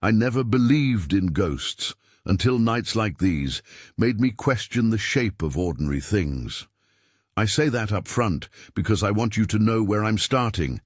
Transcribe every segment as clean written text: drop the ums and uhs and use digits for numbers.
I never believed in ghosts until nights like these made me question the shape of ordinary things. I say that up front because I want you to know where I'm starting.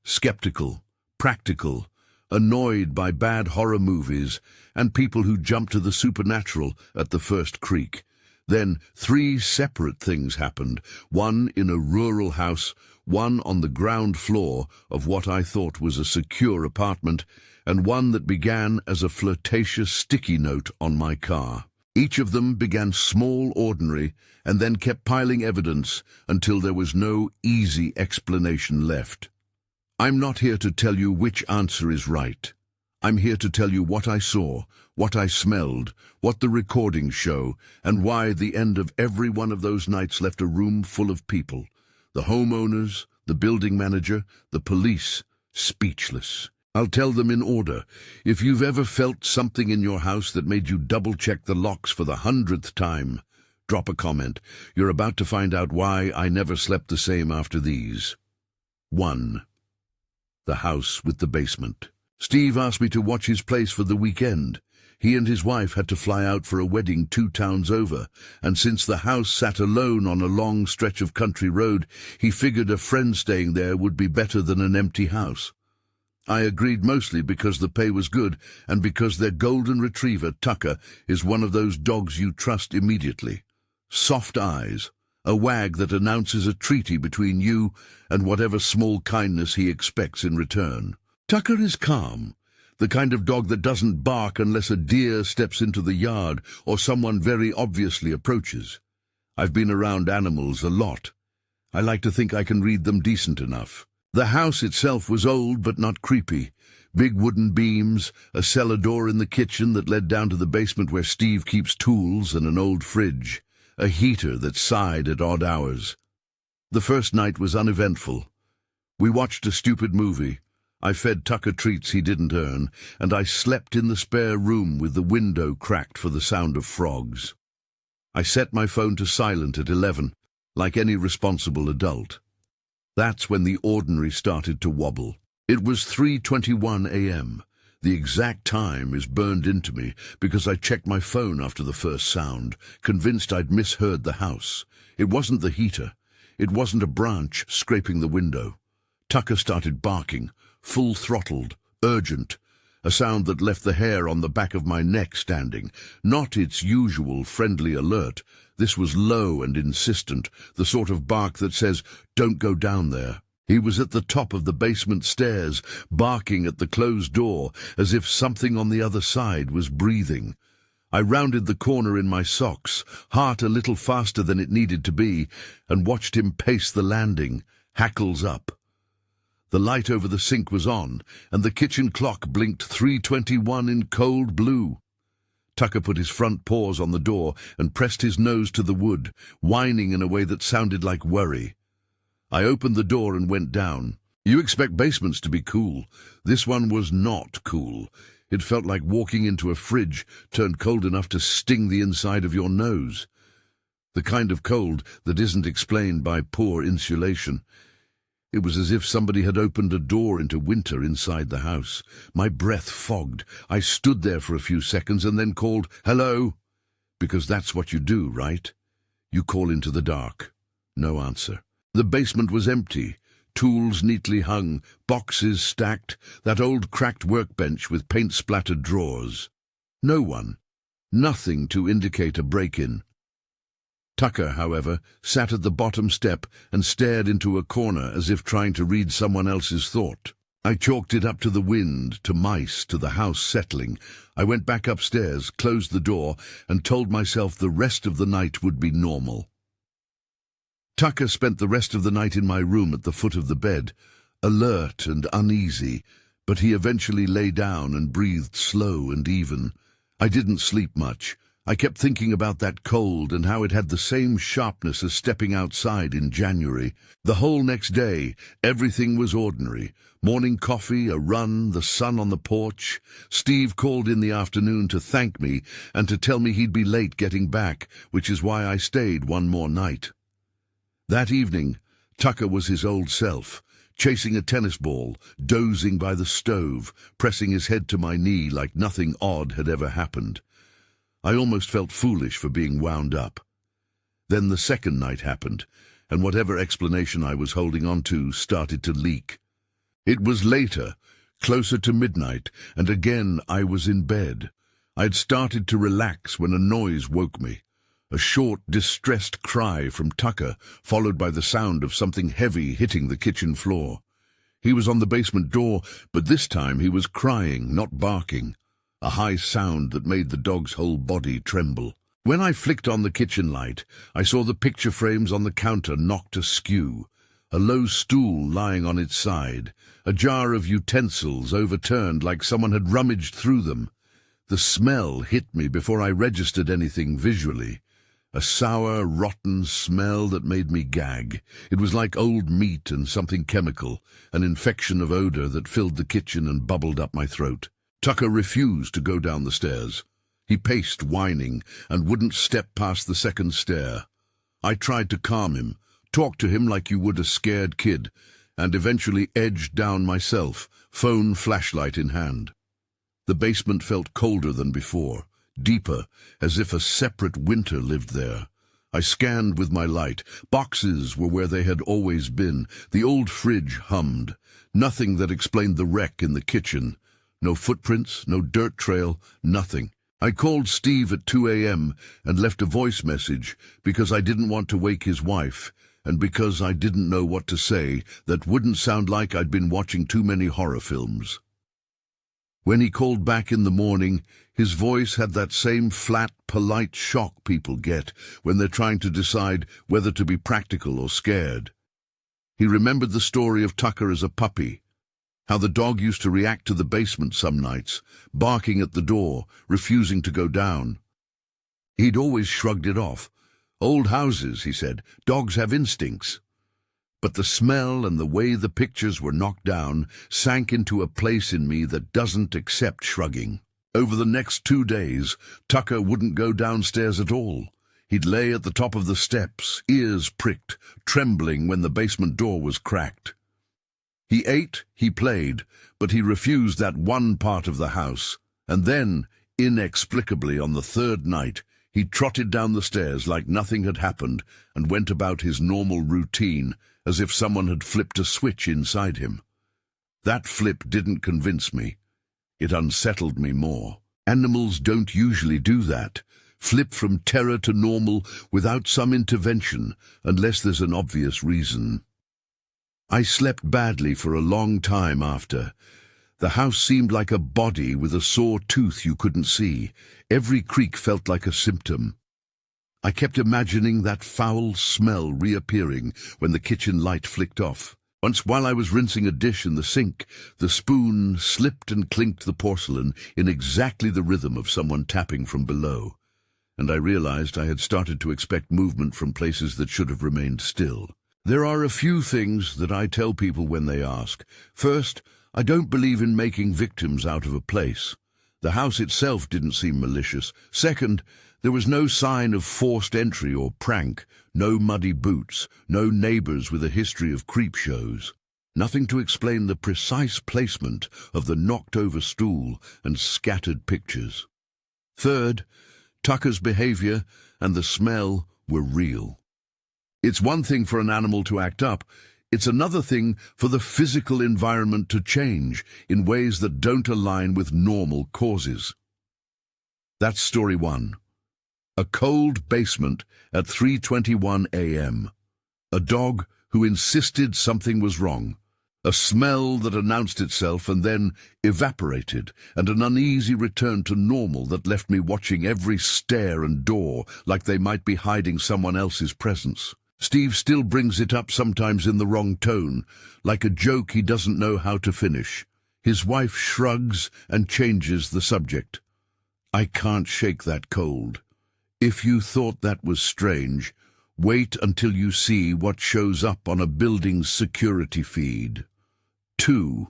Skeptical, practical, annoyed by bad horror movies and people who jump to the supernatural at the first creak. Then 3 separate things happened, one in a rural house, one on the ground floor of what I thought was a secure apartment, and one that began as a flirtatious sticky note on my car. Each of them began small, ordinary, and then kept piling evidence until there was no easy explanation left. I'm not here to tell you which answer is right. I'm here to tell you what I saw, what I smelled, what the recordings show, and why the end of every one of those nights left a room full of people. The homeowners, the building manager, the police, speechless. I'll tell them in order. If you've ever felt something in your house that made you double-check the locks for the 100th time, drop a comment. You're about to find out why I never slept the same after these. 1. The house with the basement. Steve asked me to watch his place for the weekend. He and his wife had to fly out for a wedding 2 towns over, and since the house sat alone on a long stretch of country road, he figured a friend staying there would be better than an empty house. I agreed mostly because the pay was good and because their golden retriever, Tucker, is one of those dogs you trust immediately. Soft eyes, a wag that announces a treaty between you and whatever small kindness he expects in return. Tucker is calm, the kind of dog that doesn't bark unless a deer steps into the yard or someone very obviously approaches. I've been around animals a lot. I like to think I can read them decent enough. The house itself was old but not creepy. Big wooden beams, a cellar door in the kitchen that led down to the basement where Steve keeps tools, and an old fridge. A heater that sighed at odd hours. The first night was uneventful. We watched a stupid movie. I fed Tucker treats he didn't earn, and I slept in the spare room with the window cracked for the sound of frogs. I set my phone to silent at 11, like any responsible adult. That's when the ordinary started to wobble. It was 3:21 a.m. The exact time is burned into me because I checked my phone after the first sound, convinced I'd misheard the house. It wasn't the heater. It wasn't a branch scraping the window. Tucker started barking, full-throttled, urgent, a sound that left the hair on the back of my neck standing. Not its usual friendly alert. This was low and insistent, the sort of bark that says, "Don't go down there." He was at the top of the basement stairs, barking at the closed door, as if something on the other side was breathing. I rounded the corner in my socks, heart a little faster than it needed to be, and watched him pace the landing, hackles up. The light over the sink was on, and the kitchen clock blinked 3:21 in cold blue. Tucker put his front paws on the door and pressed his nose to the wood, whining in a way that sounded like worry. I opened the door and went down. You expect basements to be cool. This one was not cool. It felt like walking into a fridge turned cold enough to sting the inside of your nose. The kind of cold that isn't explained by poor insulation. It was as if somebody had opened a door into winter inside the house. My breath fogged. I stood there for a few seconds and then called, "Hello?" Because that's what you do, right? You call into the dark. No answer. The basement was empty. Tools neatly hung, boxes stacked, that old cracked workbench with paint-splattered drawers. No one. Nothing to indicate a break-in. Tucker, however, sat at the bottom step and stared into a corner as if trying to read someone else's thought. I chalked it up to the wind, to mice, to the house settling. I went back upstairs, closed the door, and told myself the rest of the night would be normal. Tucker spent the rest of the night in my room at the foot of the bed, alert and uneasy, but he eventually lay down and breathed slow and even. I didn't sleep much. I kept thinking about that cold and how it had the same sharpness as stepping outside in January. The whole next day, everything was ordinary. Morning coffee, a run, the sun on the porch. Steve called in the afternoon to thank me and to tell me he'd be late getting back, which is why I stayed one more night. That evening, Tucker was his old self, chasing a tennis ball, dozing by the stove, pressing his head to my knee like nothing odd had ever happened. I almost felt foolish for being wound up. Then the second night happened, and whatever explanation I was holding on to started to leak. It was later, closer to midnight, and again I was in bed. I had started to relax when a noise woke me. A short, distressed cry from Tucker, followed by the sound of something heavy hitting the kitchen floor. He was on the basement door, but this time he was crying, not barking, a high sound that made the dog's whole body tremble. When I flicked on the kitchen light, I saw the picture frames on the counter knocked askew, a low stool lying on its side, a jar of utensils overturned like someone had rummaged through them. The smell hit me before I registered anything visually. A sour, rotten smell that made me gag. It was like old meat and something chemical, an infection of odor that filled the kitchen and bubbled up my throat. Tucker refused to go down the stairs. He paced, whining, and wouldn't step past the second stair. I tried to calm him, talk to him like you would a scared kid, and eventually edged down myself, phone flashlight in hand. The basement felt colder than before, deeper, as if a separate winter lived there. I scanned with my light. Boxes were where they had always been. The old fridge hummed. Nothing that explained the wreck in the kitchen. No footprints, no dirt trail, nothing. I called Steve at 2 a.m. and left a voice message because I didn't want to wake his wife, and because I didn't know what to say that wouldn't sound like I'd been watching too many horror films. When he called back in the morning, his voice had that same flat, polite shock people get when they're trying to decide whether to be practical or scared. He remembered the story of Tucker as a puppy, how the dog used to react to the basement some nights, barking at the door, refusing to go down. He'd always shrugged it off. Old houses, he said, dogs have instincts. But the smell and the way the pictures were knocked down sank into a place in me that doesn't accept shrugging. Over the next 2 days, Tucker wouldn't go downstairs at all. He'd lay at the top of the steps, ears pricked, trembling when the basement door was cracked. He ate, he played, but he refused that one part of the house. And then, inexplicably on the third night, he trotted down the stairs like nothing had happened and went about his normal routine, as if someone had flipped a switch inside him. That flip didn't convince me. It unsettled me more. Animals don't usually do that, flip from terror to normal without some intervention, unless there's an obvious reason. I slept badly for a long time after. The house seemed like a body with a sore tooth you couldn't see. Every creak felt like a symptom. I kept imagining that foul smell reappearing when the kitchen light flicked off. Once, while I was rinsing a dish in the sink, the spoon slipped and clinked the porcelain in exactly the rhythm of someone tapping from below, and I realized I had started to expect movement from places that should have remained still. There are a few things that I tell people when they ask. First, I don't believe in making victims out of a place. The house itself didn't seem malicious. Second, there was no sign of forced entry or prank, no muddy boots, no neighbors with a history of creep shows. Nothing to explain the precise placement of the knocked-over stool and scattered pictures. Third, Tucker's behavior and the smell were real. It's one thing for an animal to act up. It's another thing for the physical environment to change in ways that don't align with normal causes. That's story one. A cold basement at 3:21 a.m. A dog who insisted something was wrong. A smell that announced itself and then evaporated, and an uneasy return to normal that left me watching every stair and door like they might be hiding someone else's presence. Steve still brings it up sometimes in the wrong tone, like a joke he doesn't know how to finish. His wife shrugs and changes the subject. I can't shake that cold. If you thought that was strange, wait until you see what shows up on a building's security feed. 2.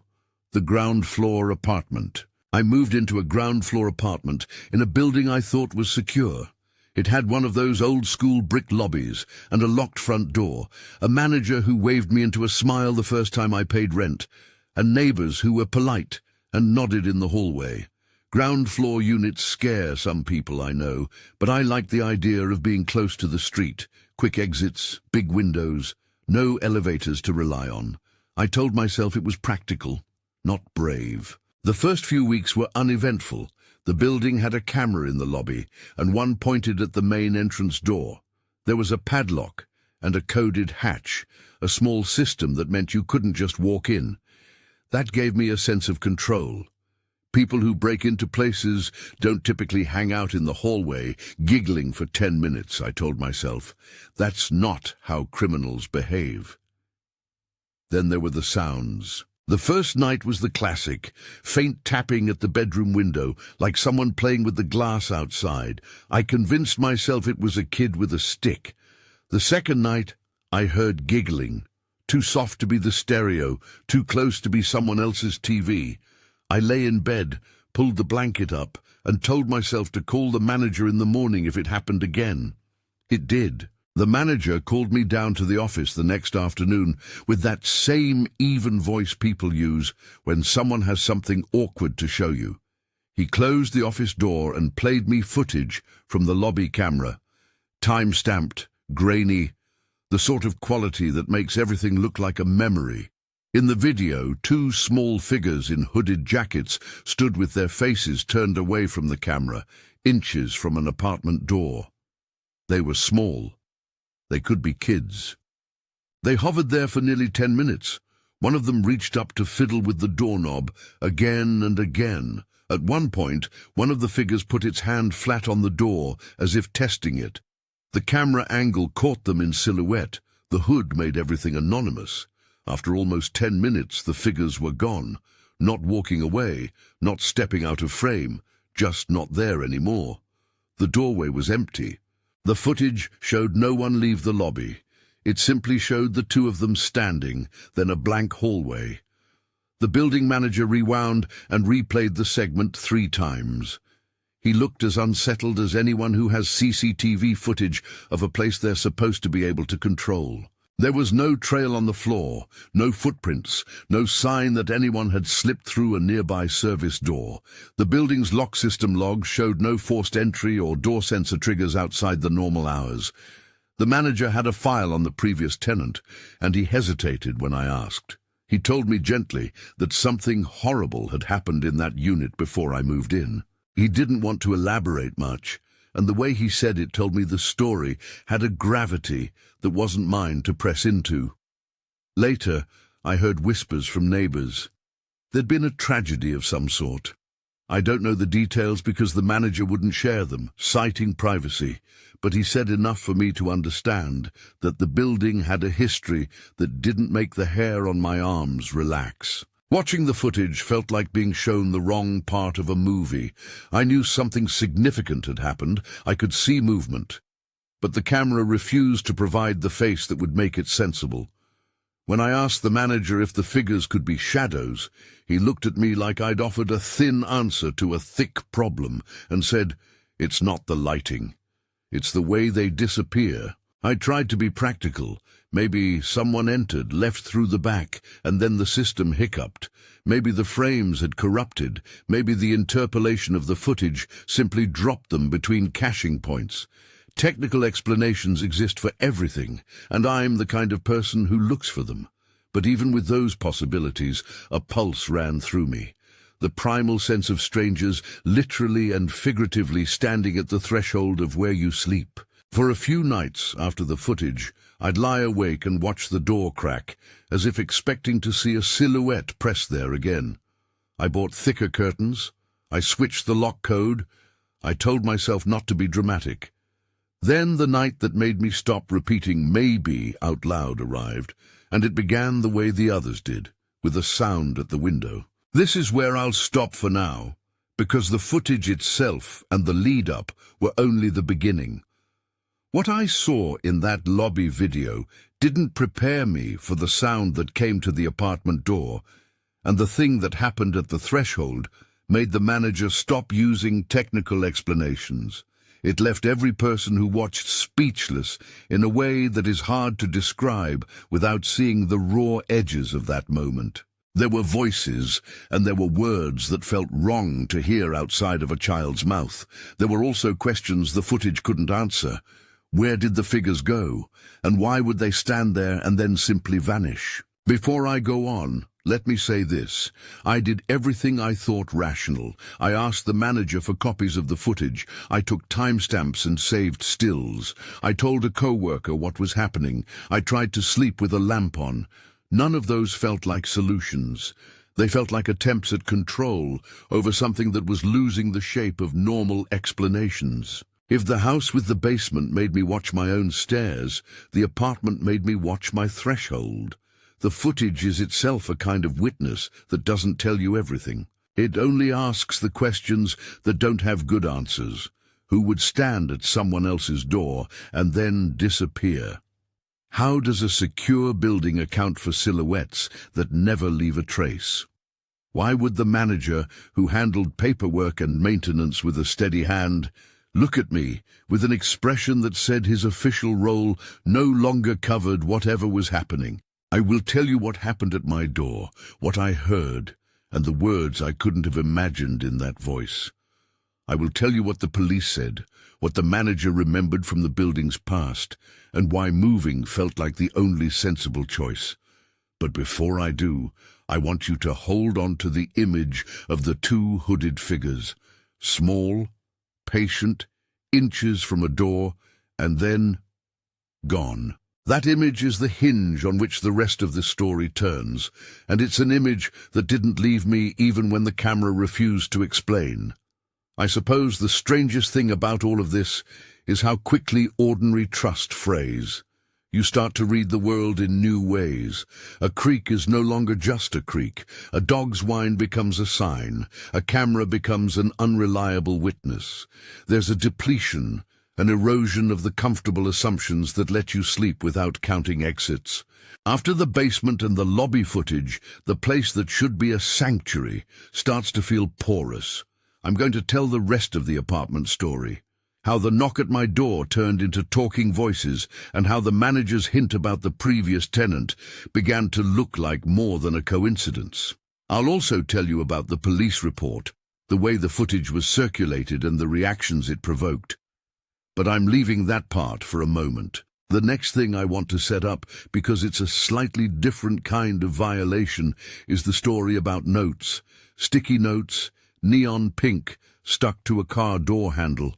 The ground floor apartment. I moved into a ground floor apartment in a building I thought was secure. It had one of those old-school brick lobbies and a locked front door, a manager who waved me into a smile the first time I paid rent, and neighbors who were polite and nodded in the hallway. Ground floor units scare some people, I know, but I liked the idea of being close to the street, quick exits, big windows, no elevators to rely on. I told myself it was practical, not brave. The first few weeks were uneventful. The building had a camera in the lobby, and one pointed at the main entrance door. There was a padlock and a coded hatch, a small system that meant you couldn't just walk in. That gave me a sense of control. People who break into places don't typically hang out in the hallway, giggling for 10 minutes, I told myself. That's not how criminals behave. Then there were the sounds. The first night was the classic, faint tapping at the bedroom window, like someone playing with the glass outside. I convinced myself it was a kid with a stick. The second night, I heard giggling. Too soft to be the stereo, too close to be someone else's TV. I lay in bed, pulled the blanket up, and told myself to call the manager in the morning if it happened again. It did. The manager called me down to the office the next afternoon with that same even voice people use when someone has something awkward to show you. He closed the office door and played me footage from the lobby camera. Time-stamped, grainy, the sort of quality that makes everything look like a memory. In the video, two small figures in hooded jackets stood with their faces turned away from the camera, inches from an apartment door. They were small. They could be kids. They hovered there for nearly 10 minutes. One of them reached up to fiddle with the doorknob again and again. At one point, one of the figures put its hand flat on the door, as if testing it. The camera angle caught them in silhouette. The hood made everything anonymous. After almost 10 minutes, the figures were gone. Not walking away, not stepping out of frame, just not there anymore. The doorway was empty. The footage showed no one leave the lobby. It simply showed the two of them standing, then a blank hallway. The building manager rewound and replayed the segment 3 times. He looked as unsettled as anyone who has CCTV footage of a place they're supposed to be able to control. There was no trail on the floor, no footprints, no sign that anyone had slipped through a nearby service door. The building's lock system logs showed no forced entry or door sensor triggers outside the normal hours. The manager had a file on the previous tenant, and he hesitated when I asked. He told me gently that something horrible had happened in that unit before I moved in. He didn't want to elaborate much, and the way he said it told me the story had a gravity that wasn't mine to press into. Later, I heard whispers from neighbors. There'd been a tragedy of some sort. I don't know the details because the manager wouldn't share them, citing privacy, but he said enough for me to understand that the building had a history that didn't make the hair on my arms relax. Watching the footage felt like being shown the wrong part of a movie. I knew something significant had happened. I could see movement. But the camera refused to provide the face that would make it sensible. When I asked the manager if the figures could be shadows, he looked at me like I'd offered a thin answer to a thick problem and said, "It's not the lighting. It's the way they disappear." I tried to be practical. Maybe someone entered, left through the back, and then the system hiccuped. Maybe the frames had corrupted. Maybe the interpolation of the footage simply dropped them between caching points. Technical explanations exist for everything, and I'm the kind of person who looks for them. But even with those possibilities, a pulse ran through me. The primal sense of strangers literally and figuratively standing at the threshold of where you sleep. For a few nights after the footage, I'd lie awake and watch the door crack, as if expecting to see a silhouette pressed there again. I bought thicker curtains. I switched the lock code. I told myself not to be dramatic. Then the night that made me stop repeating "maybe" out loud arrived, and it began the way the others did, with a sound at the window. This is where I'll stop for now, because the footage itself and the lead-up were only the beginning. What I saw in that lobby video didn't prepare me for the sound that came to the apartment door, and the thing that happened at the threshold made the manager stop using technical explanations. It left every person who watched speechless in a way that is hard to describe without seeing the raw edges of that moment. There were voices, and there were words that felt wrong to hear outside of a child's mouth. There were also questions the footage couldn't answer. Where did the figures go? And why would they stand there and then simply vanish? Before I go on, let me say this. I did everything I thought rational. I asked the manager for copies of the footage. I took timestamps and saved stills. I told a co-worker what was happening. I tried to sleep with a lamp on. None of those felt like solutions. They felt like attempts at control over something that was losing the shape of normal explanations. If the house with the basement made me watch my own stairs, the apartment made me watch my threshold. The footage is itself a kind of witness that doesn't tell you everything. It only asks the questions that don't have good answers. Who would stand at someone else's door and then disappear? How does a secure building account for silhouettes that never leave a trace? Why would the manager, who handled paperwork and maintenance with a steady hand, look at me with an expression that said his official role no longer covered whatever was happening? I will tell you what happened at my door, what I heard, and the words I couldn't have imagined in that voice. I will tell you what the police said, what the manager remembered from the building's past, and why moving felt like the only sensible choice. But before I do, I want you to hold on to the image of the two hooded figures, small, patient, inches from a door, and then gone. That image is the hinge on which the rest of the story turns, and it's an image that didn't leave me even when the camera refused to explain. I suppose the strangest thing about all of this is how quickly ordinary trust frays. You start to read the world in new ways. A creak is no longer just a creak. A dog's whine becomes a sign. A camera becomes an unreliable witness. There's a depletion, an erosion of the comfortable assumptions that let you sleep without counting exits. After the basement and the lobby footage, the place that should be a sanctuary starts to feel porous. I'm going to tell the rest of the apartment story. How the knock at my door turned into talking voices, and how the manager's hint about the previous tenant began to look like more than a coincidence. I'll also tell you about the police report, the way the footage was circulated and the reactions it provoked. But I'm leaving that part for a moment. The next thing I want to set up, because it's a slightly different kind of violation, is the story about notes. Sticky notes, neon pink, stuck to a car door handle.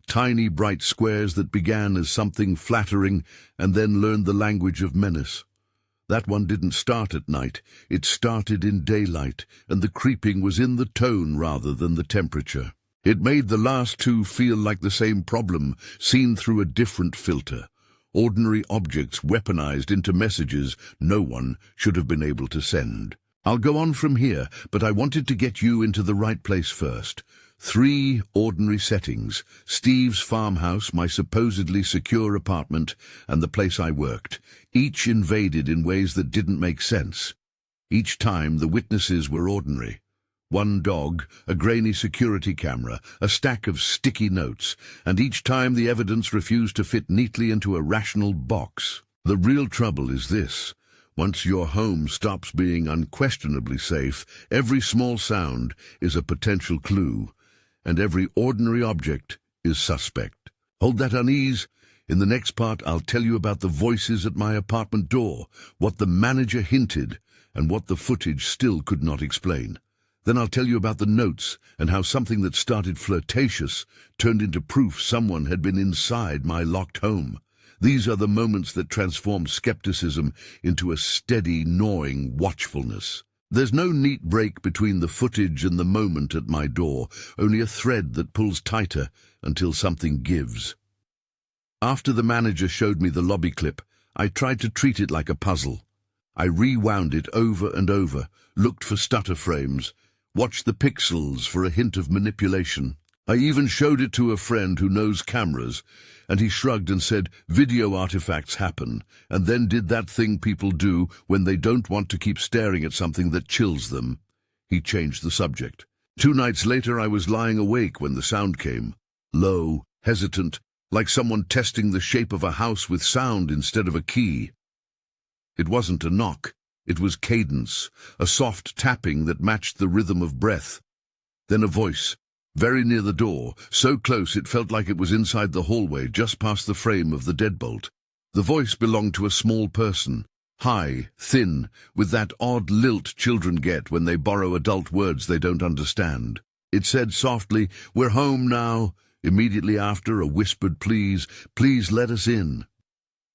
Tiny bright squares that began as something flattering and then learned the language of menace. That one didn't start at night. It started in daylight, and the creeping was in the tone rather than the temperature. It made the last two feel like the same problem, seen through a different filter. Ordinary objects weaponized into messages no one should have been able to send. I'll go on from here, but I wanted to get you into the right place first. 3 ordinary settings: Steve's farmhouse, my supposedly secure apartment, and the place I worked, each invaded in ways that didn't make sense. Each time the witnesses were ordinary. One dog, a grainy security camera, a stack of sticky notes, and each time the evidence refused to fit neatly into a rational box. The real trouble is this. Once your home stops being unquestionably safe, every small sound is a potential clue, and every ordinary object is suspect. Hold that unease. In the next part, I'll tell you about the voices at my apartment door, what the manager hinted, and what the footage still could not explain. Then I'll tell you about the notes and how something that started flirtatious turned into proof someone had been inside my locked home. These are the moments that transform skepticism into a steady, gnawing watchfulness. There's no neat break between the footage and the moment at my door, only a thread that pulls tighter until something gives. After the manager showed me the lobby clip, I tried to treat it like a puzzle. I rewound it over and over, looked for stutter frames, watched the pixels for a hint of manipulation. I even showed it to a friend who knows cameras, and he shrugged and said, "Video artifacts happen," and then did that thing people do when they don't want to keep staring at something that chills them. He changed the subject. 2 nights later, I was lying awake when the sound came. Low, hesitant, like someone testing the shape of a house with sound instead of a key. It wasn't a knock, it was cadence, a soft tapping that matched the rhythm of breath. Then a voice, very near the door, so close it felt like it was inside the hallway just past the frame of the deadbolt. The voice belonged to a small person, high, thin, with that odd lilt children get when they borrow adult words they don't understand. It said softly, "We're home now." Immediately after, a whispered please let us in.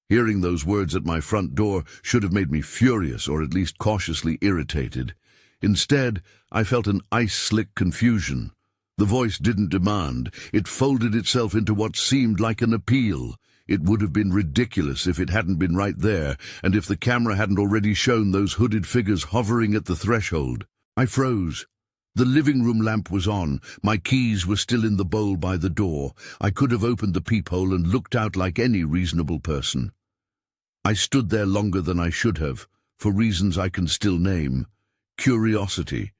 Hearing those words at my front door should have made me furious or at least cautiously irritated. Instead, I felt an ice-slick confusion. The voice didn't demand, it folded itself into what seemed like an appeal. It would have been ridiculous if it hadn't been right there, and if the camera hadn't already shown those hooded figures hovering at the threshold. I froze. The living room lamp was on, my keys were still in the bowl by the door. I could have opened the peephole and looked out like any reasonable person. I stood there longer than I should have, for reasons I can still name. Curiosity,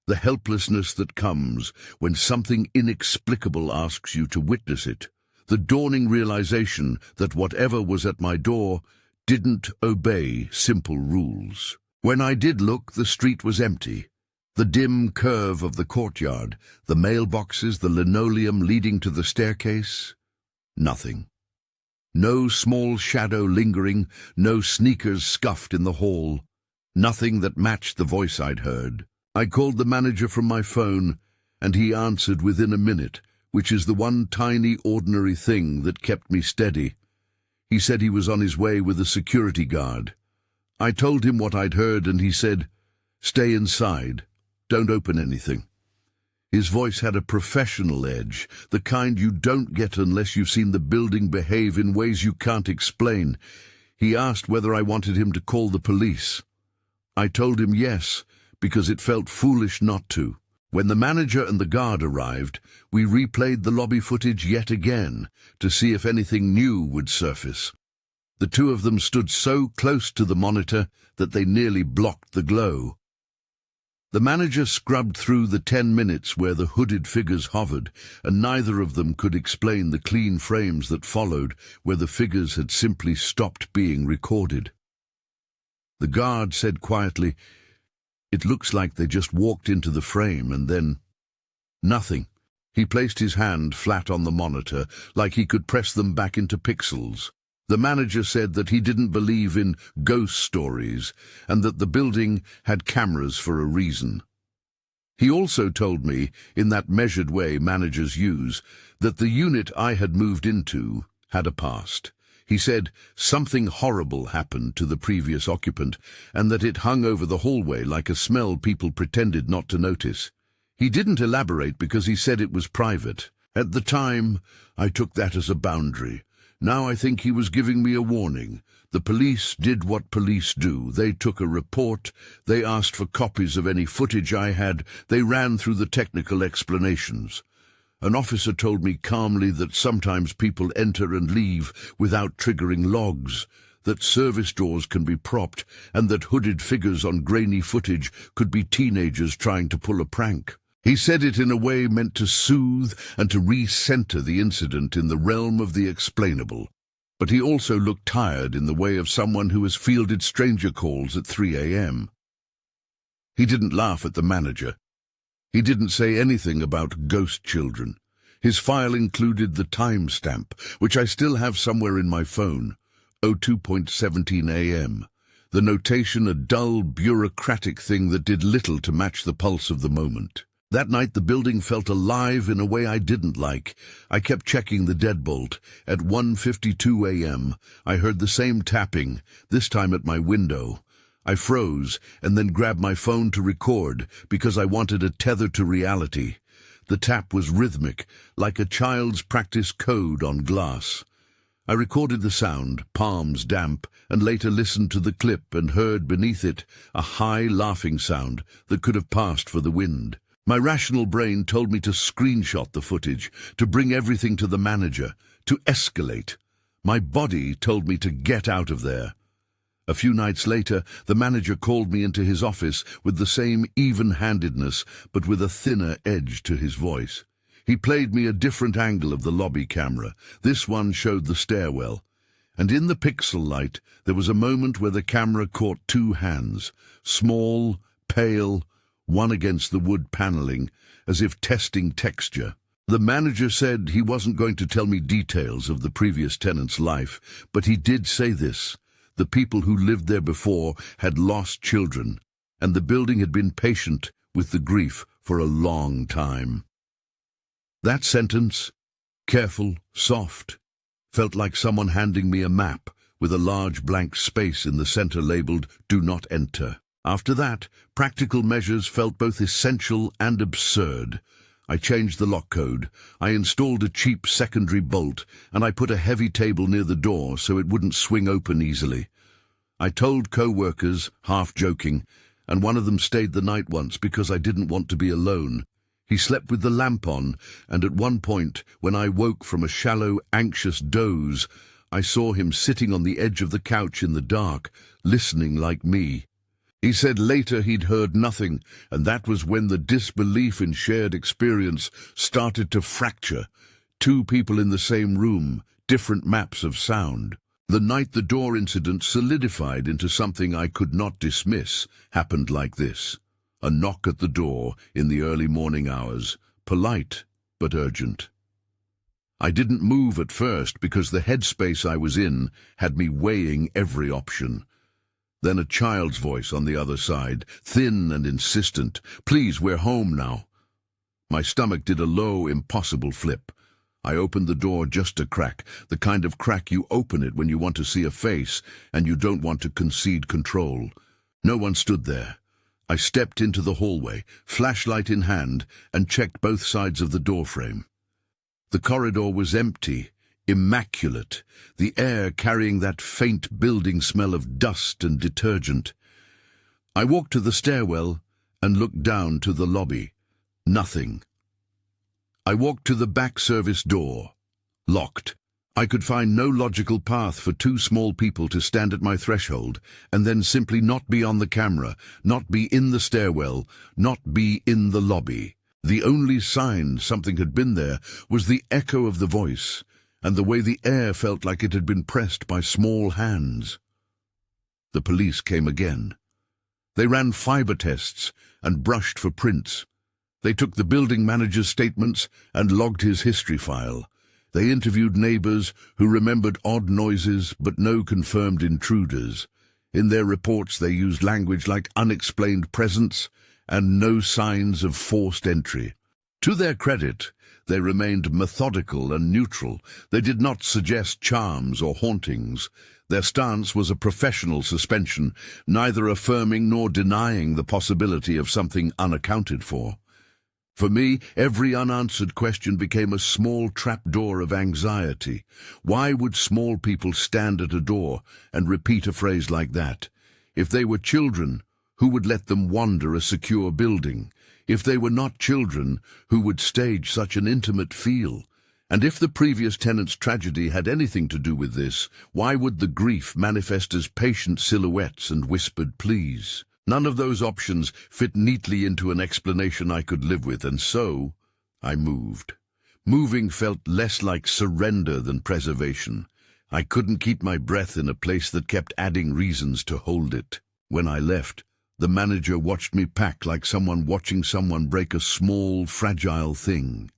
the helplessness that comes when something inexplicable asks you to witness it. The dawning realization that whatever was at my door didn't obey simple rules. When I did look, the street was empty. The dim curve of the courtyard, the mailboxes, the linoleum leading to the staircase, nothing. No small shadow lingering, no sneakers scuffed in the hall, nothing that matched the voice I'd heard. I called the manager from my phone, and he answered within a minute, which is the one tiny ordinary thing that kept me steady. He said he was on his way with a security guard. I told him what I'd heard, and he said, "Stay inside. Don't open anything." His voice had a professional edge, the kind you don't get unless you've seen the building behave in ways you can't explain. He asked whether I wanted him to call the police. I told him yes, because it felt foolish not to. When the manager and the guard arrived, we replayed the lobby footage yet again to see if anything new would surface. The two of them stood so close to the monitor that they nearly blocked the glow. The manager scrubbed through the 10 minutes where the hooded figures hovered, and neither of them could explain the clean frames that followed where the figures had simply stopped being recorded. The guard said quietly, "It looks like they just walked into the frame and then nothing." He placed his hand flat on the monitor, like he could press them back into pixels. The manager said that he didn't believe in ghost stories and that the building had cameras for a reason. He also told me, in that measured way managers use, that the unit I had moved into had a past. He said something horrible happened to the previous occupant and that it hung over the hallway like a smell people pretended not to notice. He didn't elaborate because he said it was private. At the time, I took that as a boundary. Now I think he was giving me a warning. The police did what police do. They took a report. They asked for copies of any footage I had. They ran through the technical explanations. An officer told me calmly that sometimes people enter and leave without triggering logs, that service doors can be propped, and that hooded figures on grainy footage could be teenagers trying to pull a prank. He said it in a way meant to soothe and to re-center the incident in the realm of the explainable. But he also looked tired in the way of someone who has fielded stranger calls at 3 a.m. He didn't laugh at the manager. He didn't say anything about ghost children. His file included the timestamp, which I still have somewhere in my phone, 02:17 a.m. The notation a dull, bureaucratic thing that did little to match the pulse of the moment. That night the building felt alive in a way I didn't like. I kept checking the deadbolt. At 1:52 a.m. I heard the same tapping, this time at my window. I froze and then grabbed my phone to record because I wanted a tether to reality. The tap was rhythmic, like a child's practice code on glass. I recorded the sound, palms damp, and later listened to the clip and heard beneath it a high laughing sound that could have passed for the wind. My rational brain told me to screenshot the footage, to bring everything to the manager, to escalate. My body told me to get out of there. A few nights later, the manager called me into his office with the same even-handedness, but with a thinner edge to his voice. He played me a different angle of the lobby camera. This one showed the stairwell. And in the pixel light, there was a moment where the camera caught two hands, small, pale, one against the wood paneling, as if testing texture. The manager said he wasn't going to tell me details of the previous tenant's life, but he did say this: the people who lived there before had lost children, and the building had been patient with the grief for a long time. That sentence, careful, soft, felt like someone handing me a map with a large blank space in the center labeled "Do Not Enter." After that, practical measures felt both essential and absurd. I changed the lock code, I installed a cheap secondary bolt, and I put a heavy table near the door so it wouldn't swing open easily. I told co-workers, half joking, and one of them stayed the night once because I didn't want to be alone. He slept with the lamp on, and at one point, when I woke from a shallow, anxious doze, I saw him sitting on the edge of the couch in the dark, listening like me. He said later he'd heard nothing, and that was when the disbelief in shared experience started to fracture. Two people in the same room, different maps of sound. The night the door incident solidified into something I could not dismiss happened like this. A knock at the door in the early morning hours, polite but urgent. I didn't move at first because the headspace I was in had me weighing every option. Then a child's voice on the other side, thin and insistent. "Please, we're home now." My stomach did a low, impossible flip. I opened the door just a crack, the kind of crack you open it when you want to see a face and you don't want to concede control. No one stood there. I stepped into the hallway, flashlight in hand, and checked both sides of the doorframe. The corridor was empty, immaculate, the air carrying that faint building smell of dust and detergent. I walked to the stairwell and looked down to the lobby. Nothing. I walked to the back service door. Locked. I could find no logical path for two small people to stand at my threshold and then simply not be on the camera, not be in the stairwell, not be in the lobby. The only sign something had been there was the echo of the voice, and the way the air felt like it had been pressed by small hands. The police came again. They ran fiber tests and brushed for prints. They took the building manager's statements and logged his history file. They interviewed neighbors who remembered odd noises but no confirmed intruders. In their reports they used language like unexplained presence and no signs of forced entry. To their credit, they remained methodical and neutral. They did not suggest charms or hauntings. Their stance was a professional suspension, neither affirming nor denying the possibility of something unaccounted for. For me, every unanswered question became a small trapdoor of anxiety. Why would small people stand at a door and repeat a phrase like that? If they were children, who would let them wander a secure building? If they were not children, who would stage such an intimate feel? And if the previous tenant's tragedy had anything to do with this, why would the grief manifest as patient silhouettes and whispered pleas? None of those options fit neatly into an explanation I could live with, and so I moved. Moving felt less like surrender than preservation. I couldn't keep my breath in a place that kept adding reasons to hold it. When I left, the manager watched me pack like someone watching someone break a small, fragile thing.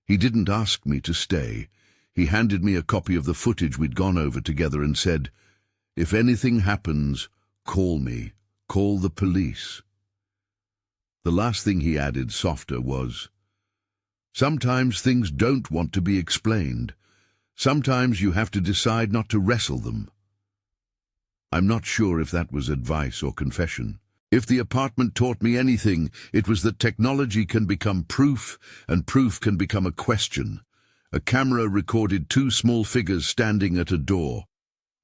He didn't ask me to stay. He handed me a copy of the footage we'd gone over together and said, "If anything happens, call me. Call the police." The last thing he added, softer, was, "Sometimes things don't want to be explained. Sometimes you have to decide not to wrestle them." I'm not sure if that was advice or confession. If the apartment taught me anything, it was that technology can become proof, and proof can become a question. A camera recorded two small figures standing at a door.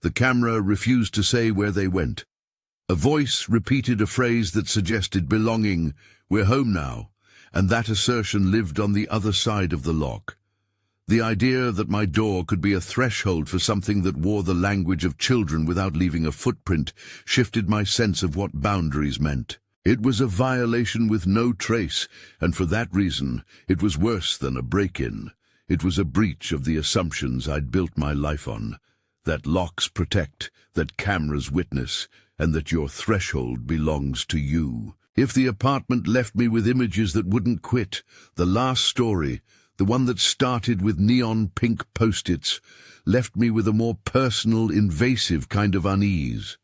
The camera refused to say where they went. A voice repeated a phrase that suggested belonging, "We're home now," and that assertion lived on the other side of the lock. The idea that my door could be a threshold for something that wore the language of children without leaving a footprint shifted my sense of what boundaries meant. It was a violation with no trace, and for that reason, it was worse than a break-in. It was a breach of the assumptions I'd built my life on, that locks protect, that cameras witness, and that your threshold belongs to you. If the apartment left me with images that wouldn't quit, the last story, the one that started with neon pink post-its, left me with a more personal, invasive kind of unease.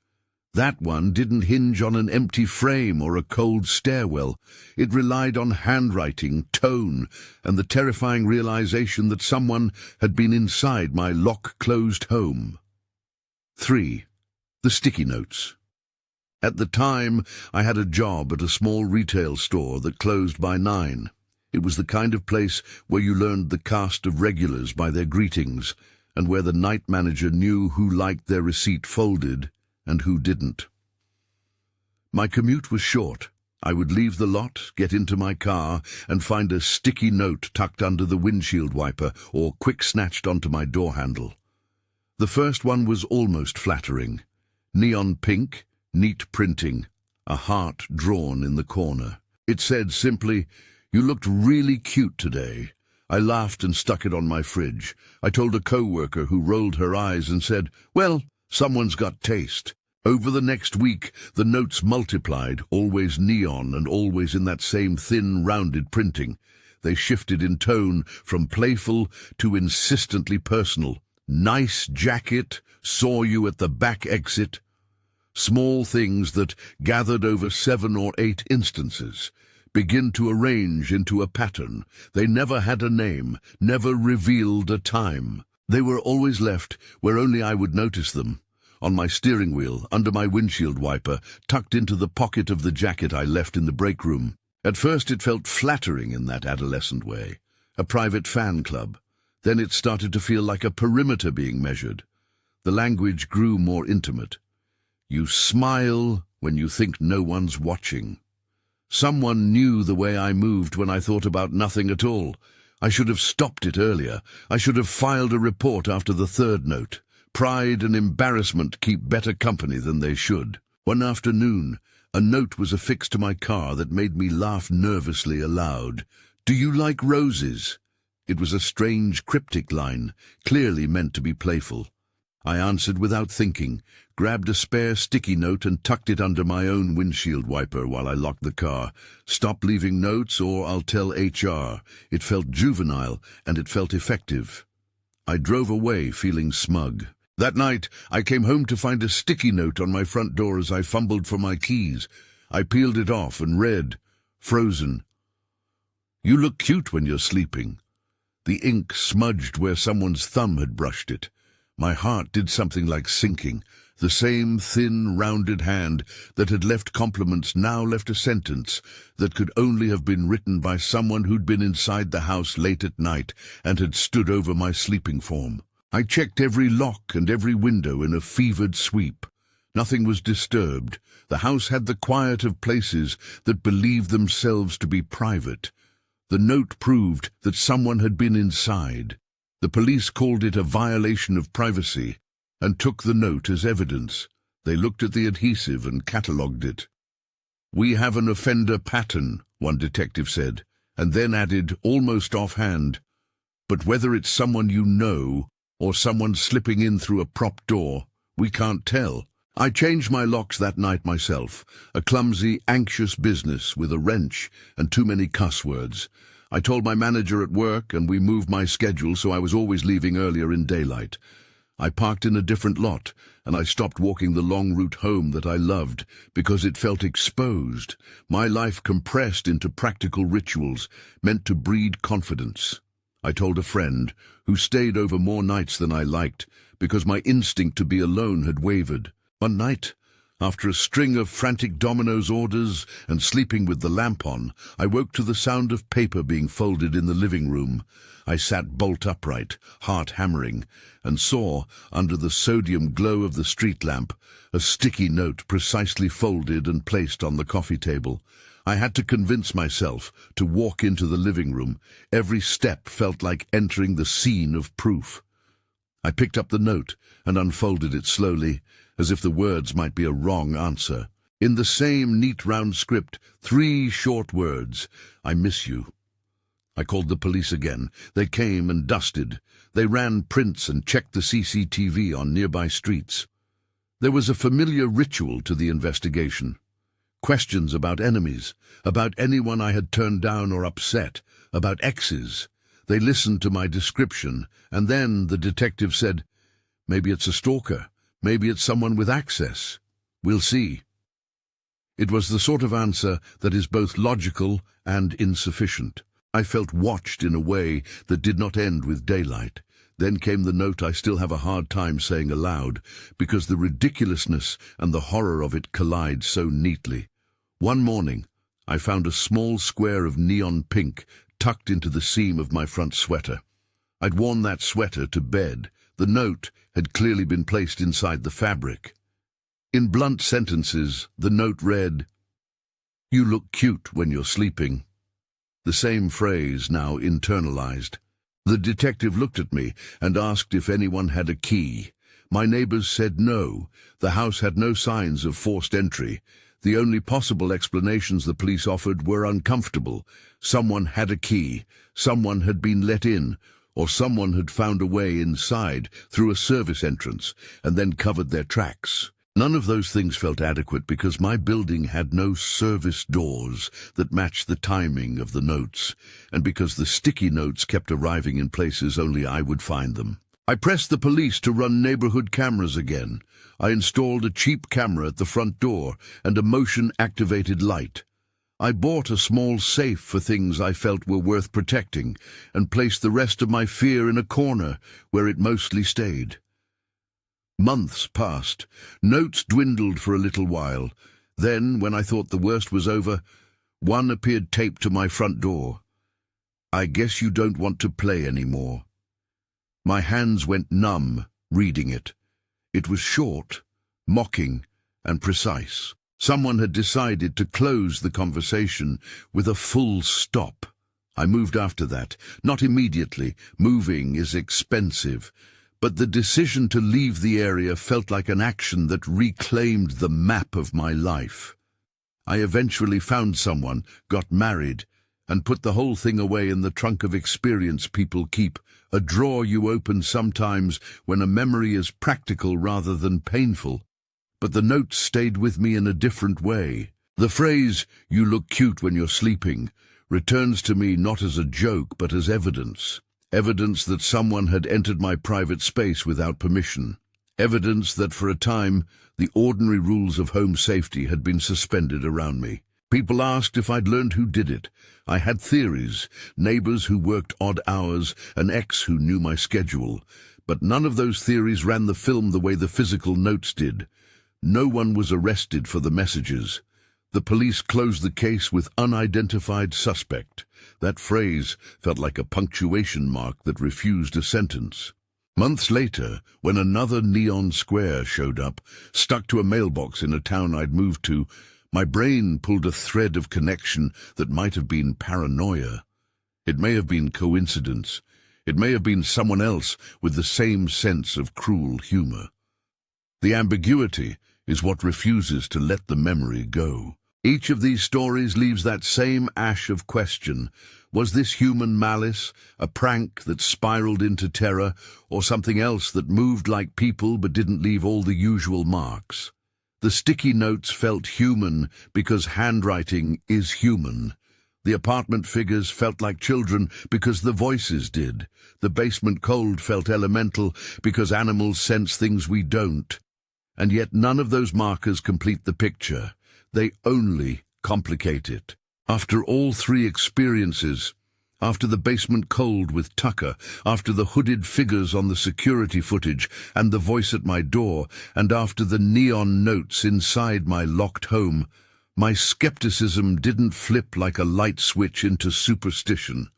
That one didn't hinge on an empty frame or a cold stairwell. It relied on handwriting, tone, and the terrifying realization that someone had been inside my lock-closed home. 3. The sticky notes. At the time, I had a job at a small retail store that closed by 9. It was the kind of place where you learned the cast of regulars by their greetings, and where the night manager knew who liked their receipt folded and who didn't. My commute was short. I would leave the lot, get into my car, and find a sticky note tucked under the windshield wiper or quick-snatched onto my door handle. The first one was almost flattering. Neon pink, neat printing, a heart drawn in the corner. It said simply, "You looked really cute today." I laughed and stuck it on my fridge. I told a co-worker who rolled her eyes and said, "Well, someone's got taste." Over the next week, the notes multiplied, always neon and always in that same thin, rounded printing. They shifted in tone from playful to insistently personal. "Nice jacket, saw you at the back exit." Small things that, gathered over 7 or 8 instances, begin to arrange into a pattern. They never had a name, never revealed a time. They were always left where only I would notice them. On my steering wheel, under my windshield wiper, tucked into the pocket of the jacket I left in the break room. At first it felt flattering in that adolescent way, a private fan club. Then it started to feel like a perimeter being measured. The language grew more intimate. You smile when you think no one's watching. Someone knew the way I moved when I thought about nothing at all. I should have stopped it earlier. I should have filed a report after the 3rd note. Pride and embarrassment keep better company than they should. One afternoon, a note was affixed to my car that made me laugh nervously aloud. "Do you like roses?" It was a strange, cryptic line, clearly meant to be playful. I answered without thinking, grabbed a spare sticky note and tucked it under my own windshield wiper while I locked the car. "Stop leaving notes or I'll tell HR." It felt juvenile and it felt effective. I drove away feeling smug. That night, I came home to find a sticky note on my front door as I fumbled for my keys. I peeled it off and read, frozen, "You look cute when you're sleeping." The ink smudged where someone's thumb had brushed it. My heart did something like sinking. The same thin, rounded hand that had left compliments now left a sentence that could only have been written by someone who'd been inside the house late at night and had stood over my sleeping form. I checked every lock and every window in a fevered sweep. Nothing was disturbed. The house had the quiet of places that believed themselves to be private. The note proved that someone had been inside. The police called it a violation of privacy and took the note as evidence. They looked at the adhesive and catalogued it. "We have an offender pattern," one detective said, and then added, almost offhand, "But whether it's someone you know or someone slipping in through a prop door, we can't tell." I changed my locks that night myself, a clumsy, anxious business with a wrench and too many cuss words. I told my manager at work, and we moved my schedule so I was always leaving earlier in daylight. I parked in a different lot, and I stopped walking the long route home that I loved because it felt exposed, my life compressed into practical rituals meant to breed confidence. I told a friend, who stayed over more nights than I liked because my instinct to be alone had wavered. One night, after a string of frantic Domino's orders and sleeping with the lamp on, I woke to the sound of paper being folded in the living room. I sat bolt upright, heart hammering, and saw, under the sodium glow of the street lamp, a sticky note precisely folded and placed on the coffee table. I had to convince myself to walk into the living room. Every step felt like entering the scene of proof. I picked up the note and unfolded it slowly, as if the words might be a wrong answer. In the same neat round script, 3 short words: I miss you. I called the police again. They came and dusted. They ran prints and checked the CCTV on nearby streets. There was a familiar ritual to the investigation. Questions about enemies, about anyone I had turned down or upset, about exes. They listened to my description, and then the detective said, "Maybe it's a stalker. Maybe it's someone with access. We'll see." It was the sort of answer that is both logical and insufficient. I felt watched in a way that did not end with daylight. Then came the note I still have a hard time saying aloud, because the ridiculousness and the horror of it collide so neatly. One morning, I found a small square of neon pink tucked into the seam of my front sweater. I'd worn that sweater to bed. The note had clearly been placed inside the fabric. In blunt sentences, the note read, "You look cute when you're sleeping." The same phrase, now internalized. The detective looked at me and asked if anyone had a key. My neighbors said no. The house had no signs of forced entry. The only possible explanations the police offered were uncomfortable. Someone had a key, someone had been let in, or someone had found a way inside through a service entrance and then covered their tracks. None of those things felt adequate because my building had no service doors that matched the timing of the notes, and because the sticky notes kept arriving in places only I would find them. I pressed the police to run neighborhood cameras again. I installed a cheap camera at the front door and a motion-activated light. I bought a small safe for things I felt were worth protecting and placed the rest of my fear in a corner where it mostly stayed. Months passed. Notes dwindled for a little while. Then, when I thought the worst was over, one appeared taped to my front door. "I guess you don't want to play anymore." My hands went numb, reading it. It was short, mocking, and precise. Someone had decided to close the conversation with a full stop. I moved after that, not immediately. Moving is expensive. But the decision to leave the area felt like an action that reclaimed the map of my life. I eventually found someone, got married, and put the whole thing away in the trunk of experience people keep, a drawer you open sometimes when a memory is practical rather than painful. But the notes stayed with me in a different way. The phrase, "You look cute when you're sleeping," returns to me not as a joke but as evidence. Evidence that someone had entered my private space without permission. Evidence that for a time the ordinary rules of home safety had been suspended around me. People asked if I'd learned who did it. I had theories, neighbors who worked odd hours, an ex who knew my schedule. But none of those theories ran the film the way the physical notes did. No one was arrested for the messages. The police closed the case with unidentified suspect. That phrase felt like a punctuation mark that refused a sentence. Months later, when another neon square showed up, stuck to a mailbox in a town I'd moved to, my brain pulled a thread of connection that might have been paranoia. It may have been coincidence. It may have been someone else with the same sense of cruel humor. The ambiguity is what refuses to let the memory go. Each of these stories leaves that same ash of question. Was this human malice, a prank that spiraled into terror, or something else that moved like people but didn't leave all the usual marks? The sticky notes felt human because handwriting is human. The apartment figures felt like children because the voices did. The basement cold felt elemental because animals sense things we don't. And yet none of those markers complete the picture. They only complicate it. After all 3 experiences, after the basement cold with Tucker, after the hooded figures on the security footage and the voice at my door, and after the neon notes inside my locked home, my skepticism didn't flip like a light switch into superstition.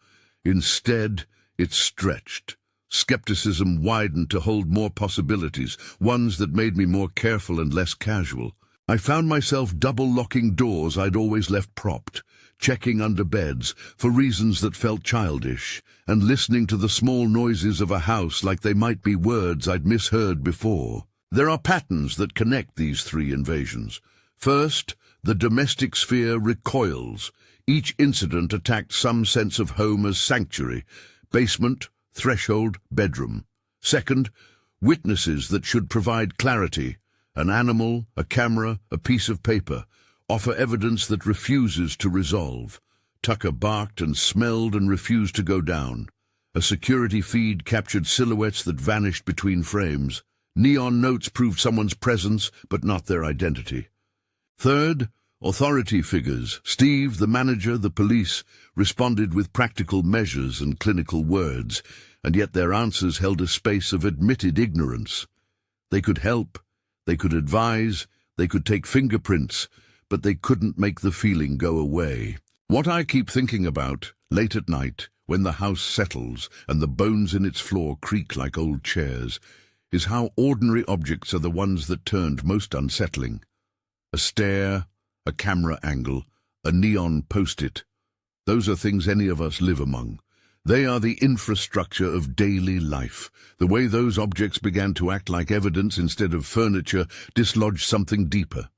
Instead, it stretched. Skepticism widened to hold more possibilities, ones that made me more careful and less casual. I found myself double-locking doors I'd always left propped, checking under beds for reasons that felt childish, and listening to the small noises of a house like they might be words I'd misheard before. There are patterns that connect these 3 invasions. First, the domestic sphere recoils. Each incident attacked some sense of home as sanctuary: basement, threshold, bedroom. Second, witnesses that should provide clarity: an animal, a camera, a piece of paper, offer evidence that refuses to resolve. Tucker barked and smelled and refused to go down. A security feed captured silhouettes that vanished between frames. Neon notes proved someone's presence, but not their identity. Third, authority figures: Steve, the manager, the police, responded with practical measures and clinical words, and yet their answers held a space of admitted ignorance. They could help, they could advise, they could take fingerprints, but they couldn't make the feeling go away. What I keep thinking about, late at night, when the house settles and the bones in its floor creak like old chairs, is how ordinary objects are the ones that turned most unsettling. A stair, a camera angle, a neon post-it. Those are things any of us live among. They are the infrastructure of daily life. The way those objects began to act like evidence instead of furniture dislodged something deeper.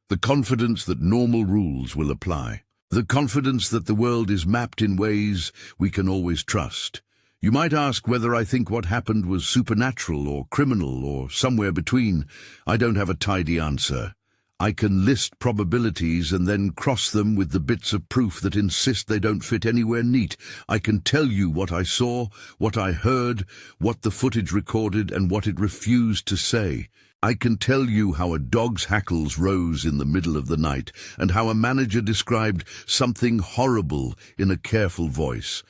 The confidence that normal rules will apply. The confidence that the world is mapped in ways we can always trust. You might ask whether I think what happened was supernatural or criminal or somewhere between. I don't have a tidy answer. I can list probabilities and then cross them with the bits of proof that insist they don't fit anywhere neat. I can tell you what I saw, what I heard, what the footage recorded, and what it refused to say. I can tell you how a dog's hackles rose in the middle of the night, and how a manager described something horrible in a careful voice.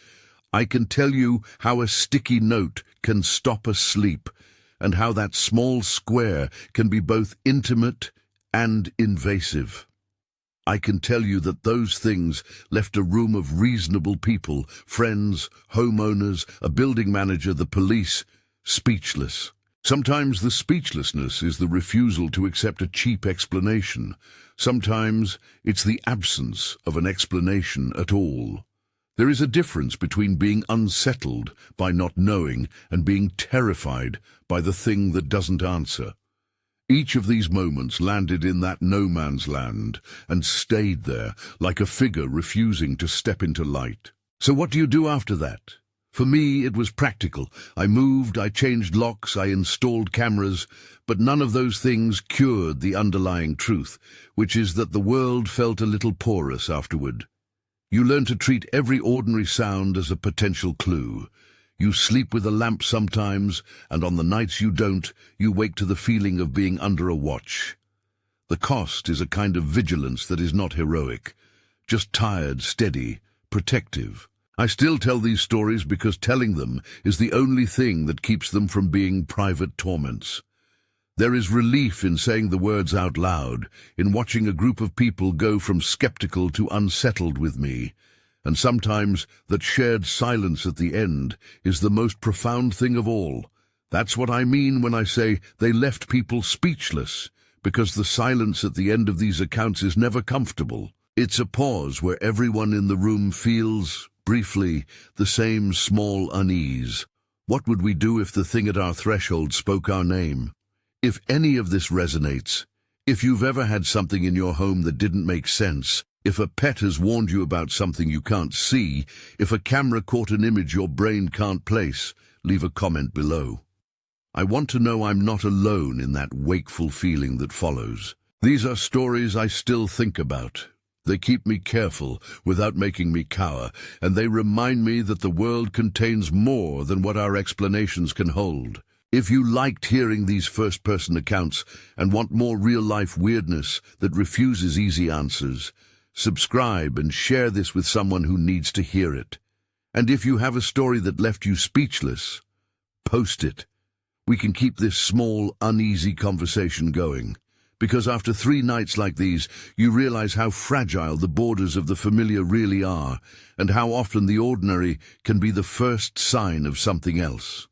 I can tell you how a sticky note can stop a sleep, and how that small square can be both intimate and invasive. I can tell you that those things left a room of reasonable people, friends, homeowners, a building manager, the police, speechless. Sometimes the speechlessness is the refusal to accept a cheap explanation. Sometimes it's the absence of an explanation at all. There is a difference between being unsettled by not knowing and being terrified by the thing that doesn't answer. Each of these moments landed in that no-man's land and stayed there like a figure refusing to step into light. So what do you do after that? For me, it was practical. I moved, I changed locks, I installed cameras, but none of those things cured the underlying truth, which is that the world felt a little porous afterward. You learn to treat every ordinary sound as a potential clue. You sleep with a lamp sometimes, and on the nights you don't, you wake to the feeling of being under a watch. The cost is a kind of vigilance that is not heroic, just tired, steady, protective. I still tell these stories because telling them is the only thing that keeps them from being private torments. There is relief in saying the words out loud, in watching a group of people go from skeptical to unsettled with me, and sometimes that shared silence at the end is the most profound thing of all. That's what I mean when I say they left people speechless, because the silence at the end of these accounts is never comfortable. It's a pause where everyone in the room feels, briefly, the same small unease. What would we do if the thing at our threshold spoke our name? If any of this resonates, if you've ever had something in your home that didn't make sense, if a pet has warned you about something you can't see, if a camera caught an image your brain can't place, leave a comment below. I want to know I'm not alone in that wakeful feeling that follows. These are stories I still think about. They keep me careful without making me cower, and they remind me that the world contains more than what our explanations can hold. If you liked hearing these first-person accounts and want more real-life weirdness that refuses easy answers, subscribe and share this with someone who needs to hear it. And if you have a story that left you speechless, post it. We can keep this small, uneasy conversation going. Because after 3 nights like these, you realize how fragile the borders of the familiar really are, and how often the ordinary can be the first sign of something else.